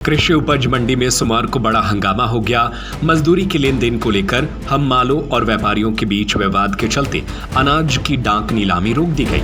कृषि उपज मंडी में सोमवार को बड़ा हंगामा हो गया। मजदूरी के लेन देन को लेकर हम मालों और व्यापारियों के बीच विवाद के चलते अनाज की डाक नीलामी रोक दी गई।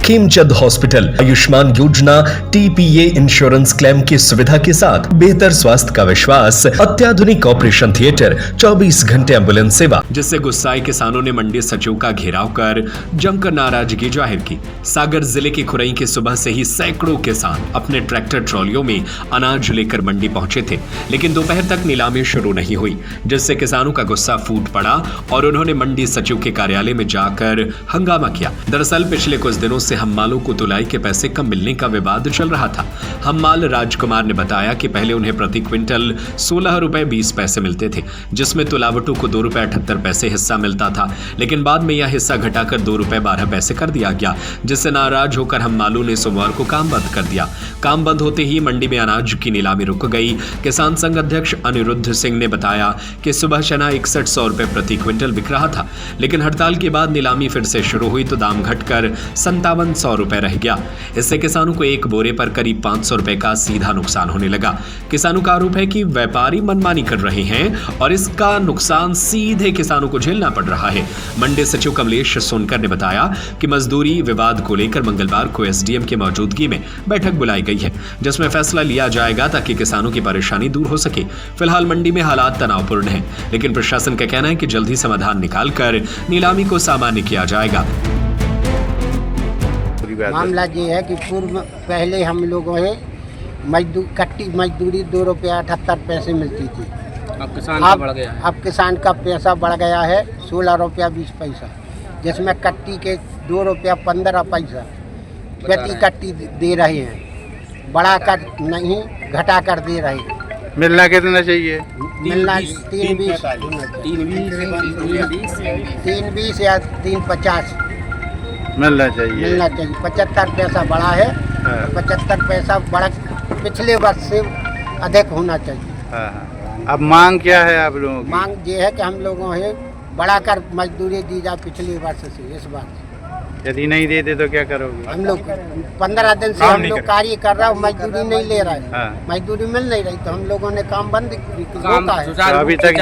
खेमचंद हॉस्पिटल आयुष्मान योजना टीपीए इंश्योरेंस क्लेम की सुविधा के साथ बेहतर स्वास्थ्य का विश्वास, अत्याधुनिक ऑपरेशन थिएटर, 24 घंटे एम्बुलेंस सेवा, जिससे गुस्साए किसानों ने मंडी सचिव का घेराव कर जमकर नाराजगी जाहिर की। सागर जिले के खुरई के सुबह से ही सैकड़ों किसान अपने ट्रैक्टर ट्रॉलियों में अनाज लेकर मंडी पहुंचे थे, लेकिन दोपहर तक नीलामी शुरू नहीं हुई, जिससे किसानों का गुस्सा फूट पड़ा और उन्होंने मंडी सचिव के कार्यालय में जाकर हंगामा किया। दरअसल पिछले कुछ दिनों से हम्मालों को तुलाई के पैसे कम मिलने का विवाद चल रहा था। हम्माल राजकुमार ने बताया कि पहले उन्हें प्रति क्विंटल 16 रुपए 20 पैसे मिलते थे, जिसमें तुलावटों को 2 रुपए 78 पैसे हिस्सा मिलता था, लेकिन बाद में यह हिस्सा घटाकर 2 रुपए 12 पैसे कर दिया गया, जिससे नाराज होकर हम्मालों ने सोमवार को काम बंद कर दिया। काम बंद होते ही मंडी में अनाज की नीलामी रुक गई। किसान संघ अध्यक्ष अनिरुद्ध सिंह ने बताया कि सुबह चना 6100 रुपए प्रति क्विंटल बिक रहा था, लेकिन हड़ताल के बाद नीलामी फिर से शुरू हुई तो दाम घटकर 5700 रुपए रह गया। इससे किसानों को एक बोरे पर करीब 500 रुपए का सीधा नुकसान होने लगा। किसानों का आरोप है कि व्यापारी मनमानी कर रहे हैं और इसका नुकसान सीधे किसानों को झेलना पड़ रहा है। मंडी सचिव कमलेश सोनकर ने बताया कि मजदूरी विवाद को लेकर मंगलवार को एसडीएम की मौजूदगी में बैठक बुलाई गई है, जिसमें फैसला लिया जाएगा ताकि किसानों की परेशानी दूर हो सके। फिलहाल मंडी में हालात तनावपूर्ण हैं, लेकिन प्रशासन का कहना है कि जल्द ही समाधान निकालकर नीलामी को सामान्य किया जाएगा। मामला ये है कि पूर्व पहले हम लोगों ने कट्टी मजदूरी 2 रुपये 78 पैसे मिलती थी। अब किसान का बढ़ गया है। अब किसान का पैसा बढ़ गया है 16 रुपया 20 पैसा, जिसमें कट्टी के 2 रुपया 15 पैसा प्रति कट्टी दे रहे हैं, बढ़ा कर नहीं घटा कर दे रहे हैं। मिलना कितना चाहिए? मिलना 320 या 350 मिलना चाहिए। 75 पैसा बढ़ा है। 75 पैसा बढ़ पिछले वर्ष से अधिक होना चाहिए। अब मांग क्या है आप लोगों की? मांग ये है कि हम लोगों ने बढ़ाकर मजदूरी दी जाए पिछले वर्ष से इस बार। यदि नहीं देते तो क्या करोगे? हम लोग 15 दिन से हम लोग कार्य कर रहा हूँ, मजदूरी नहीं ले रहा है। मजदूरी मिल नहीं रही तो हम लोगों ने काम बंद रोका है। तो अभी तक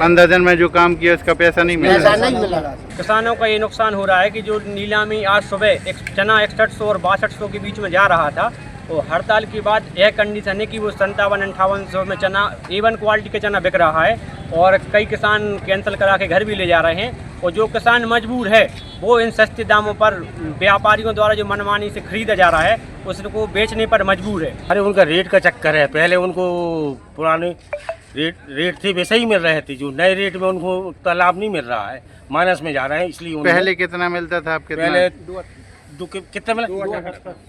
15 दिन में जो काम किया उसका पैसा नहीं मिला? पैसा नहीं मिला। किसानों का ये नुकसान हो रहा है कि जो नीलामी आज सुबह चना 6100 और 6200 के बीच में जा रहा था, तो हड़ताल के बाद यह कंडीशन है कि वो 57-58 में चना A1 क्वालिटी का चना बिक रहा है और कई किसान कैंसिल करा के घर भी ले जा रहे हैं। और जो किसान मजबूर है वो इन सस्ते दामों पर व्यापारियों द्वारा जो मनमानी से खरीदा जा रहा है उसको बेचने पर मजबूर है। अरे उनका रेट का चक्कर है, पहले उनको पुराने रेट थे वैसे ही मिल रहे थे, जो नए रेट में उनको उतना लाभ नहीं मिल रहा है, माइनस में जा रहे हैं। इसलिए पहले कितना मिलता था? आपके पहले कितना मिला?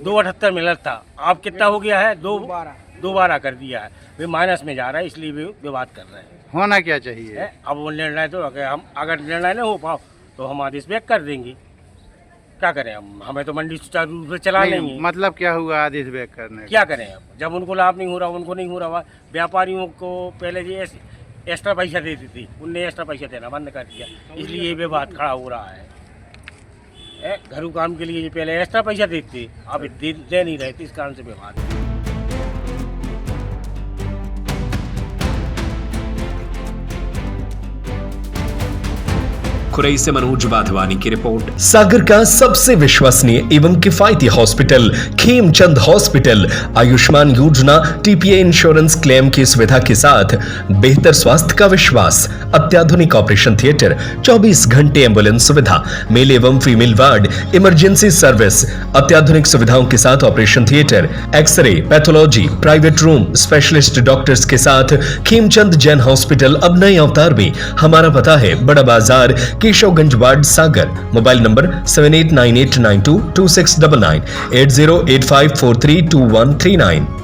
2.78 मिला था। अब कितना हो गया है? 2.12 कर दिया है। वे माइनस में जा रहा है, इसलिए वे विवाद कर रहे हैं। होना क्या चाहिए? अब वो निर्णय तो अगर निर्णय नहीं हो पाओ तो हम आदेश व्यक्त कर देंगे। क्या करें हम? हमें तो मंडी सुचारू रूप से चला लेंगे। मतलब क्या हुआ आदेश व्यक्त करने? क्या करें अब? जब उनको लाभ नहीं हो रहा, उनको नहीं हो रहा। व्यापारियों को पहले ये एक्स्ट्रा पैसा देती थी, उनने एक्स्ट्रा पैसा देना बंद कर दिया, इसलिए ये विवाद खड़ा हो रहा है। घरेलू काम के लिए पहले एक्स्ट्रा पैसा देते, अब दे नहीं रहे थे, इस कारण से विवाद। खुरई से मनोज वाधवानी की रिपोर्ट। सागर का सबसे विश्वसनीय एवं किफायती हॉस्पिटल खेमचंद हॉस्पिटल आयुष्मान योजना टीपीए इंश्योरेंस क्लेम की सुविधा के साथ बेहतर स्वास्थ्य का विश्वास, अत्याधुनिक ऑपरेशन थिएटर, 24 घंटे एम्बुलेंस सुविधा, मेल एवं फीमेल वार्ड, इमरजेंसी सर्विस, अत्याधुनिक सुविधाओं के साथ operation theatre, x ray, pathology, private room, specialist doctors के साथ खेमचंद जैन हॉस्पिटल अब नए अवतार में। हमारा पता है Bada Bazaar, Keshavganj ward, Sagar. Mobile number 7898922699, 8085432139।